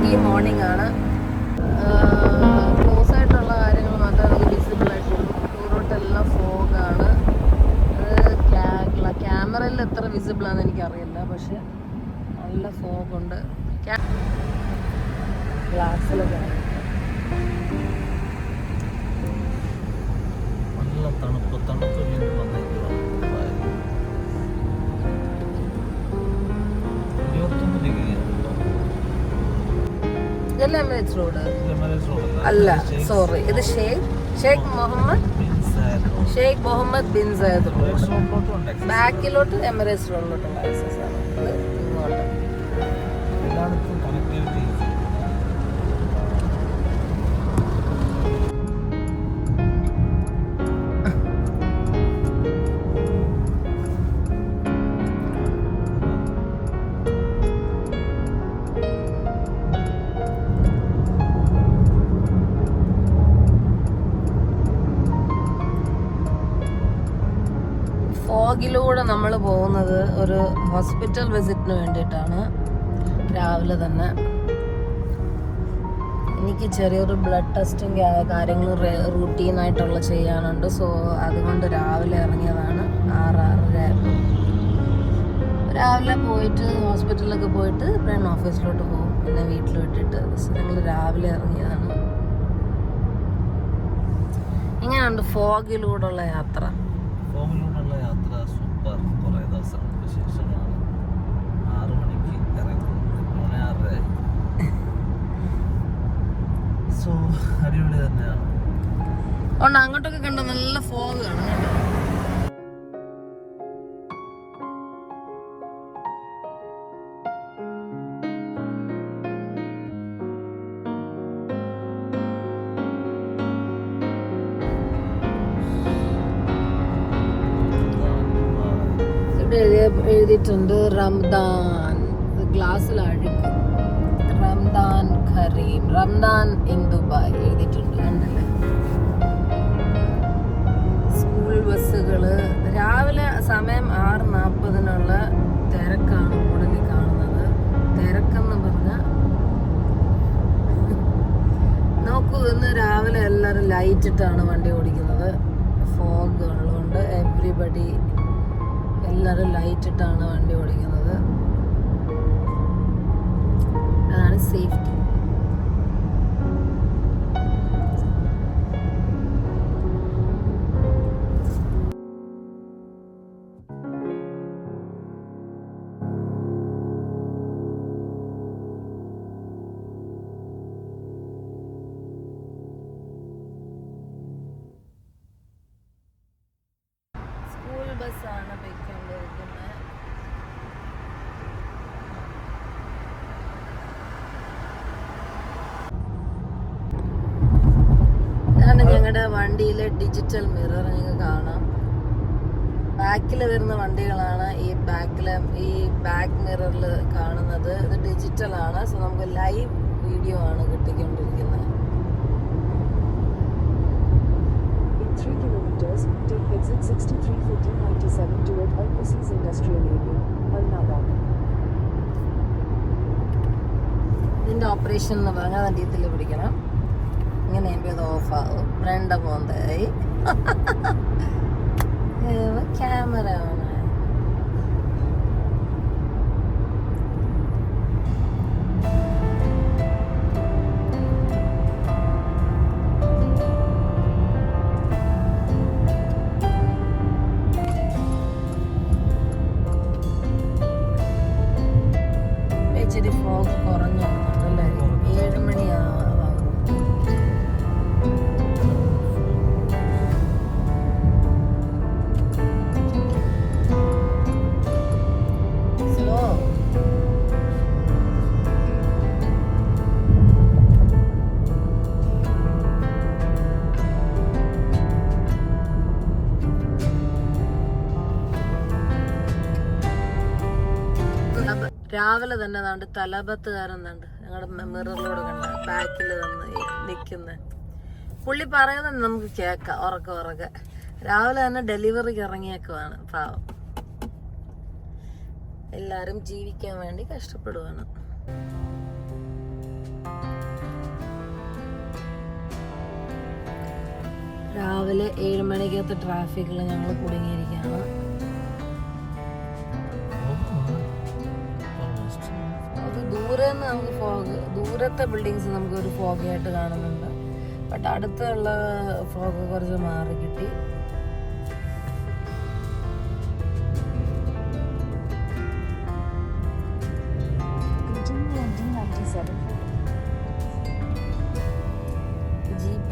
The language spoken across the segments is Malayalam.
ഫോഗി മോർണിംഗ് ആണ്. ക്ലോസ് ആയിട്ടുള്ള കാര്യങ്ങൾ മാത്രമേ നമുക്ക് വിസിബിൾ ആയിട്ടുള്ളൂ. ദൂരോട്ടെല്ലാം ഫോഗാണ്. ക്യാമറയിൽ എത്ര വിസിബിൾ ആണെന്ന് എനിക്കറിയില്ല, പക്ഷെ നല്ല ഫോഗുണ്ട്. ഗ്ലാസ്സിലൊക്കെ നല്ല തണുപ്പ് വീണ്ടും വന്നേക്കുക. 21 ഡിഗ്രിയാണ്. ഇതല്ലേ എമിറേറ്റ്സ് റോഡ്? അല്ല, സോറി, ഇത് ഷെയ്ഖ് മുഹമ്മദ് ബിൻ സയദ് റോഡ്. ബാക്കിലോട്ട് എമിറേറ്റ്സ് റോഡിലോട്ടുള്ള ആക്സസ് ആണ്. ഇത് ഇങ്ങോട്ട് എല്ലായിടത്തും കണക്ടിവിറ്റി. ഫോഗിലൂടെ നമ്മൾ പോകുന്നത് ഒരു ഹോസ്പിറ്റൽ വിസിറ്റിന് വേണ്ടിയിട്ടാണ്. രാവിലെ തന്നെ എനിക്ക് ചെറിയൊരു ബ്ലഡ് ടെസ്റ്റും കാര്യങ്ങൾ റൂട്ടീനായിട്ടുള്ള ചെയ്യാനുണ്ട്. സോ അതുകൊണ്ട് രാവിലെ ഇറങ്ങിയതാണ്. 6:30 രാവിലെ പോയിട്ട് ഹോസ്പിറ്റലിലൊക്കെ പോയിട്ട് പിന്നെ ഓഫീസിലോട്ട് പോകും, പിന്നെ വീട്ടിൽ വിട്ടിട്ട്. ഞങ്ങൾ രാവിലെ ഇറങ്ങിയതാണ്. ഇങ്ങനെയുണ്ട് ഫോഗിലൂടെയുള്ള യാത്ര. ഫോമിലൂടെയുള്ള യാത്ര സൂപ്പർ. കുറേ ദിവസങ്ങൾക്ക് ശേഷമാണ് 6 മണിക്ക് ഇറങ്ങി. 6:30 സോ അടിപൊളി തന്നെയാണ്. അതുകൊണ്ട് അങ്ങോട്ടൊക്കെ കണ്ട നല്ല ഫോഗ് കാണാം കേട്ടോ. എഴുതിയിട്ടുണ്ട് റംദാൻ. ഗ്ലാസ്സിൽ അഴുക്ക്. റംദാൻ ഖരീം, റംദാൻ ഇൻ ദുബായ് എഴുതിയിട്ടുണ്ട്. കണ്ടല്ലേ? സ്കൂൾ ബസ്സുകള് രാവിലെ സമയം 6:40 തിരക്കാണ് കൂടുതൽ കാണുന്നത്. തിരക്കെന്ന് പറഞ്ഞാൽ നോക്കൂ, ഇന്ന് രാവിലെ എല്ലാവരും ലൈറ്റ് ഇട്ടാണ് വണ്ടി ഓടിക്കുന്നത്. ഫോഗ് ഉള്ളതുകൊണ്ട് എല്ലാവരും ലൈറ്റ് ഇട്ടാണ് വണ്ടി ഓടിക്കുന്നത്. അതാണ് സേഫ്റ്റി. സ്കൂൾ ബസ്സാണ് പോയിക്കൊണ്ടിരിക്കുന്നത്. ഇതാണ് ഞങ്ങളുടെ വണ്ടിയിലെ ഡിജിറ്റൽ മിറർ. നിങ്ങൾക്ക് കാണാം, ബാക്കിൽ വരുന്ന വണ്ടികളാണ് ഈ ബാക്ക് മിററിൽ കാണുന്നത്. ഇത് ഡിജിറ്റൽ ആണ്. സോ നമുക്ക് ലൈവ് വീഡിയോ ആണ് കിട്ടിക്കൊണ്ടിരിക്കുന്നത്. Take exit 63 for D97 toward Al-Qassis Industrial Area, Al-Naba. ഇതിൻ്റെ ഓപ്പറേഷൻ എന്ന് പറഞ്ഞാൽ അതിൽ പിടിക്കണം. ഇങ്ങനെ ഇത് ഓഫാകും. ഫ്രണ്ട് പോന്തായി ക്യാമറ ആണ്. ഇച്ചിരി ഫോഗ് കുറഞ്ഞു അല്ലേ? 7 മണിയാവും. രാവിലെ തന്നെ ദാണ്ട് തലബത്തുകാരൻ ദാണ്ട് ഞങ്ങളുടെ മിററിലൂടെ കണ്ട ബാക്കിൽ വന്ന് നിൽക്കുന്ന പുള്ളി പറയുന്നത് നമുക്ക് കേൾക്കാം ഉറക്കെ. രാവിലെ തന്നെ ഡെലിവറിക്ക് ഇറങ്ങിയേക്കുവാണ് പാവം. എല്ലാരും ജീവിക്കാൻ വേണ്ടി കഷ്ടപ്പെടുവാണ്. രാവിലെ 7 മണിക്കകത്ത് ട്രാഫിക്കിൽ ഞങ്ങൾ കുടുങ്ങിയിരിക്കുകയാണ്. അത് ദൂരെ നിന്ന് നമുക്ക് ഫോഗ്, ദൂരത്തെ ബിൽഡിങ്സ് നമുക്ക് ഒരു ഫോഗായിട്ട് കാണുന്നുണ്ട്. ബട്ട് അടുത്തുള്ള ഫോഗ് കുറച്ച് മാറി കിട്ടി.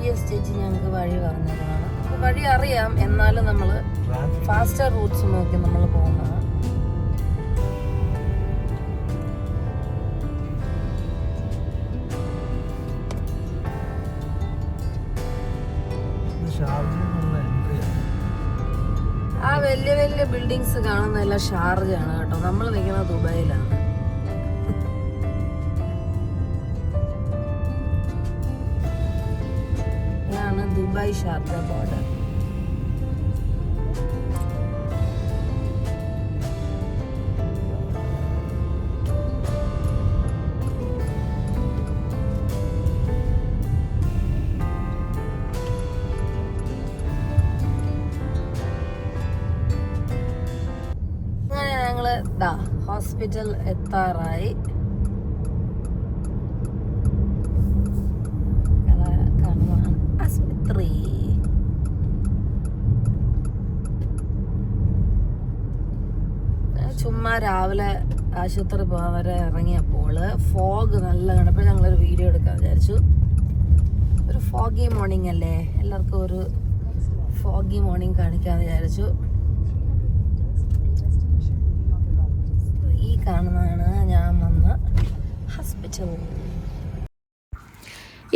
GPS ചേച്ചി ഞങ്ങൾക്ക് വഴി പറഞ്ഞതാണ്. അപ്പോൾ വഴി അറിയാം, എന്നാലും നമ്മൾ ഫാസ്റ്റർ റൂട്ട്സ് നോക്കി നമ്മൾ പോകുന്നതാണ്. ആ വലിയ വലിയ ബിൽഡിങ്സ് കാണുന്നതെല്ലാം ഷാർജയാണ് കേട്ടോ. നമ്മൾ നിൽക്കുന്നത് ദുബായിലാണ്. ഇതാണ് ദുബായ് ഷാർജ ബോർഡർ. ഹോസ്പിറ്റൽ എത്താറായി. ആശുപത്രി. ചുമ്മാ രാവിലെ ആശുപത്രി പോകാൻ വരെ ഇറങ്ങിയപ്പോൾ ഫോഗ് നല്ല കണ്ടപ്പോൾ ഞങ്ങളൊരു വീഡിയോ എടുക്കാൻ വിചാരിച്ചു. ഒരു ഫോഗി മോർണിംഗ് അല്ലേ, എല്ലാവർക്കും ഒരു ഫോഗി മോർണിംഗ് കാണിക്കാന്ന് വിചാരിച്ചു. ഈ കാണുന്നതാണ് ഞാൻ വന്ന ഹോസ്പിറ്റൽ.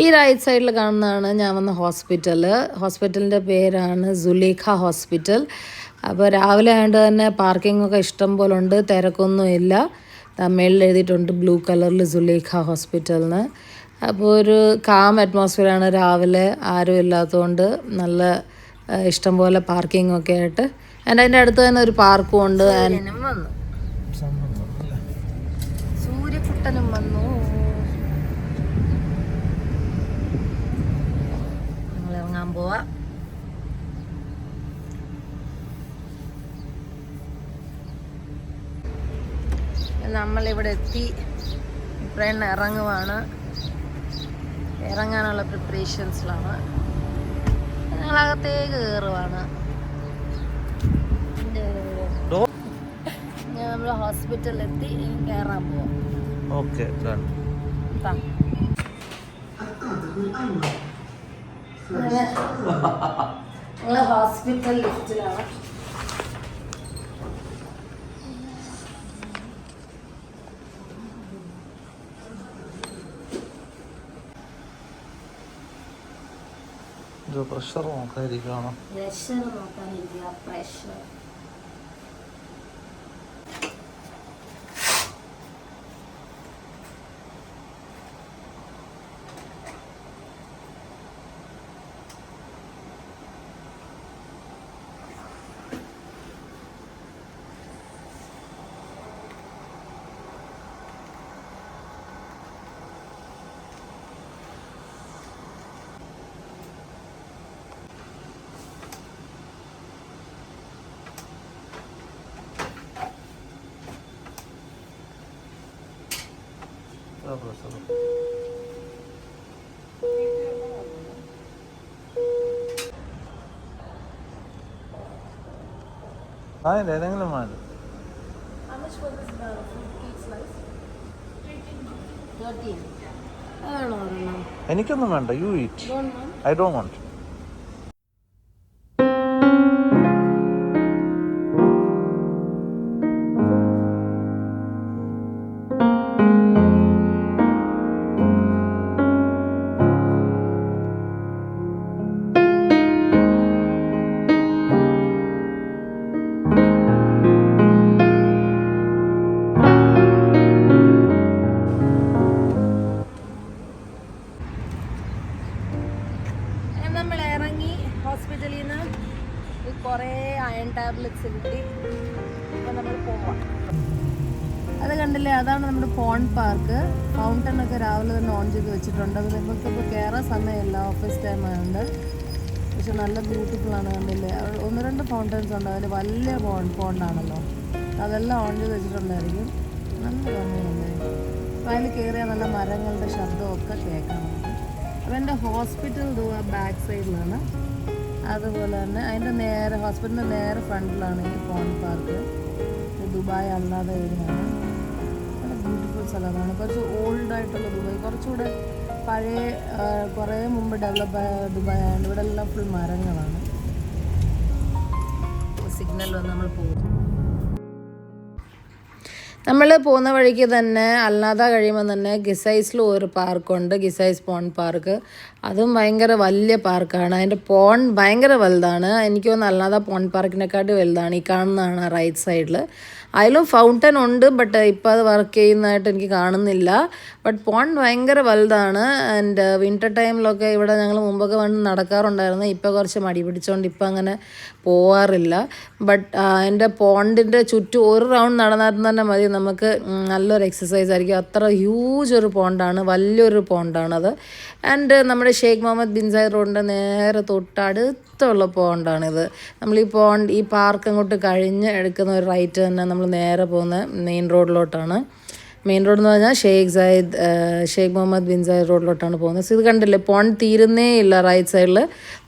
ഈ റൈറ്റ് സൈഡിൽ കാണുന്നതാണ് ഞാൻ വന്ന ഹോസ്പിറ്റൽ. ഹോസ്പിറ്റലിൻ്റെ പേരാണ് സുലേഖ ഹോസ്പിറ്റൽ. അപ്പോൾ രാവിലെ ആയതുകൊണ്ട് തന്നെ പാർക്കിംഗ് ഒക്കെ ഇഷ്ടം പോലെ ഉണ്ട്, തിരക്കൊന്നുമില്ല. മേളിൽ എഴുതിയിട്ടുണ്ട് ബ്ലൂ കളറിൽ സുലേഖ ഹോസ്പിറ്റലിന്. അപ്പോൾ ഒരു കാം അറ്റ്മോസ്ഫിയറാണ് രാവിലെ, ആരും ഇല്ലാത്തതുകൊണ്ട് നല്ല ഇഷ്ടം പോലെ പാർക്കിംഗ് ഒക്കെ ആയിട്ട്. ആൻഡ് അതിൻ്റെ അടുത്ത് തന്നെ ഒരു പാർക്കും ഉണ്ട്. സൂര്യക്കുട്ടനും വന്നു. ഞങ്ങൾ ഇറങ്ങാൻ പോവാ. നമ്മളിവിടെ എത്തി. ട്രെയിൻ ഇറങ്ങുവാണ്. ഇറങ്ങാനുള്ള പ്രിപ്പറേഷൻസിലാണ്. ഞങ്ങളകത്തേക്ക് കയറുവാണ്. നമ്മൾ ഹോസ്പിറ്റലിൽ എത്തി, കയറാൻ പോവാം. ഓക്കെ, ഞങ്ങൾ ഹോസ്പിറ്റൽ ലിഫ്റ്റിലാണ്. പ്രഷർ നോക്കാതിരിക്കണം. പ്രഷർ നോക്കാനിരിക്കുക. പ്രഷർ ഏതെങ്കിലും വേണം. എനിക്കൊന്നും വേണ്ട. You eat. I don't want. നമ്മൾ ഇറങ്ങി ഹോസ്പിറ്റലിൽ നിന്ന്. കുറേ അയൺ ടാബ്ലറ്റ്സ് കിട്ടി. ഇപ്പം നമ്മൾ പോവാം. അത് കണ്ടില്ലേ, അതാണ് നമ്മുടെ ഫോൺ പാർക്ക്. ഫൗണ്ടനൊക്കെ രാവിലെ തന്നെ ഓൺ ചെയ്ത് വെച്ചിട്ടുണ്ട്. അത് നമുക്കിപ്പോൾ കയറാൻ സമയമില്ല, ഓഫീസ് ടൈം ആയതുകൊണ്ട്. പക്ഷെ നല്ല ബ്യൂട്ടിഫുൾ ആണ്, കണ്ടില്ലേ? ഒന്ന് രണ്ട് ഫൗണ്ടൻസ് ഉണ്ട്, അതിൽ വലിയ പോണ്ടാണല്ലോ, അതെല്ലാം ഓൺ ചെയ്ത് വെച്ചിട്ടുണ്ടായിരിക്കും. നല്ല ഭംഗിയുണ്ട്. അപ്പോൾ അതിൽ കയറിയാൽ നല്ല മരങ്ങളുടെ ശബ്ദമൊക്കെ കേൾക്കാം നമുക്ക്. അപ്പോൾ എൻ്റെ ഹോസ്പിറ്റൽ ബാക്ക് സൈഡിലാണ്. അതുപോലെ തന്നെ അതിൻ്റെ നേരെ ഹോസ്പിറ്റലിൻ്റെ നേരെ ഫ്രണ്ടിലാണ് ഈ പോണ്ട് പാർക്ക്. ദുബായ് അല്ലാതെ ഏരിയയാണ്. നല്ല ബ്യൂട്ടിഫുൾ സ്ഥലമാണ്. കുറച്ച് ഓൾഡായിട്ടുള്ള ദുബായ്, കുറച്ചുകൂടെ പഴയ കുറേ മുമ്പ് ഡെവലപ്പായ ദുബായ് ആയതുകൊണ്ട് ഇവിടെ എല്ലാം ഫുൾ മരങ്ങളാണ്. സിഗ്നൽ വന്ന് നമ്മൾ പോകും. നമ്മൾ പോകുന്ന വഴിക്ക് തന്നെ അല്ലാതെ കഴിയുമ്പോൾ തന്നെ ഗിസൈസിലും ഒരു പാർക്കുണ്ട്, ഗിസൈസ് പോണ്ട് പാർക്ക്. അതും ഭയങ്കര വലിയ പാർക്കാണ്. അതിൻ്റെ പോണ്ട് ഭയങ്കര വലുതാണ്. എനിക്ക് തോന്നുന്നു അല്ലാതെ പോണ്ട് പാർക്കിനെക്കാട്ടി വലുതാണ്. ഈ കാണുന്നതാണ് റൈറ്റ് സൈഡിൽ. അതിലും ഫൗണ്ടൻ ഉണ്ട്, ബട്ട് ഇപ്പോൾ അത് വർക്ക് ചെയ്യുന്നതായിട്ട് എനിക്ക് കാണുന്നില്ല. ബട്ട് പോണ്ട് ഭയങ്കര വലുതാണ്. ആൻഡ് വിൻ്റർ ടൈമിലൊക്കെ ഇവിടെ ഞങ്ങൾ മുമ്പൊക്കെ വന്ന് നടക്കാറുണ്ടായിരുന്നു. ഇപ്പോൾ കുറച്ച് മടി പിടിച്ചുകൊണ്ട് ഇപ്പോൾ അങ്ങനെ പോവാറില്ല. ബട്ട് എൻ്റെ പോണ്ടിൻ്റെ ചുറ്റും ഒരു റൗണ്ട് നടന്നാൽ തന്നെ മതി, നമുക്ക് നല്ലൊരു എക്സസൈസ് ആയിരിക്കും. അത്ര ഹ്യൂജ് ഒരു പോണ്ടാണ്, വലിയൊരു പോണ്ടാണത്. ആൻഡ് നമ്മുടെ ഷെയ്ഖ് മുഹമ്മദ് ബിൻ സായിദ് റോഡിൻ്റെ നേരെ തൊട്ടടുത്തുള്ള പോണ്ടാണിത്. നമ്മൾ ഈ പാർക്ക് അങ്ങോട്ട് കഴിഞ്ഞ് എടുക്കുന്ന ഒരു റൈറ്റ് തന്നെ നമ്മൾ നേരെ പോകുന്ന മെയിൻ റോഡിലോട്ടാണ്. മെയിൻ റോഡ് എന്ന് പറഞ്ഞാൽ ഷെയ്ഖ് മുഹമ്മദ് ബിൻ സായിദ് റോഡിലോട്ടാണ് പോകുന്നത്. ഇത് കണ്ടില്ലേ, പോണ്ട് തീരുന്നേ ഇല്ല. റൈറ്റ് സൈഡിൽ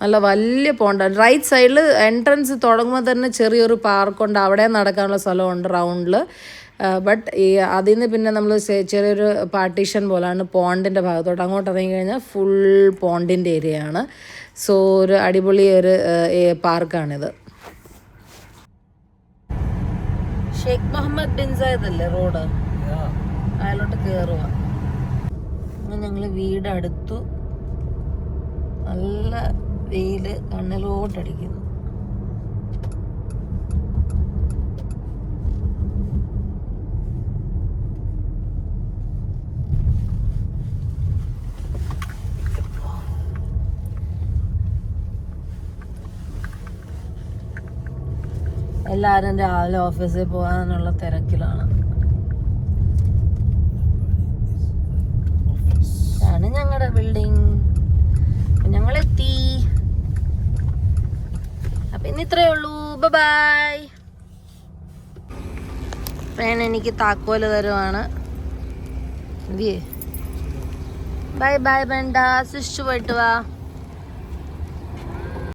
നല്ല വലിയ പോണ്ടാണ്. റൈറ്റ് സൈഡിൽ എൻട്രൻസ് തുടങ്ങുമ്പോൾ തന്നെ ചെറിയൊരു പാർക്കുണ്ട്, അവിടെ നടക്കാനുള്ള സ്ഥലമുണ്ട് റൗണ്ടിൽ. ബട്ട് അതിൽ നിന്ന് പിന്നെ നമ്മൾ ചെറിയൊരു പാർട്ടീഷൻ പോലാണ് പോണ്ടിൻ്റെ ഭാഗത്തോട്ട്. അങ്ങോട്ട് ഇറങ്ങി കഴിഞ്ഞാൽ ഫുൾ പോണ്ടിൻ്റെ ഏരിയയാണ്. സോ ഒരു അടിപൊളി ഒരു പാർക്കാണിത്. ഷെയ്ഖ് മുഹമ്മദ് ബിൻ സായിദ് അല്ലേ റോഡ്, അതിലോട്ട് കയറുക. ഞങ്ങൾ വീടടുത്തു. നല്ല വെയില് കണ്ണിലോട്ടടിക്കുന്നു. എല്ലാവരും രാവിലെ ഓഫീസിൽ പോകാനുള്ള തിരക്കിലാണ്. ഇതാണ് ഞങ്ങളുടെ ബിൽഡിംഗ്. ഞങ്ങളെത്തി. അപ്പൊ ഇന്ന് ഇത്രയേ ഉള്ളൂ. ബൈ. ഫ്രണ്ട് എനിക്ക് താക്കോല് തരുവാണ്. Bye bye. വേണ്ട, സിസ്റ്റു പോയിട്ട് വാ.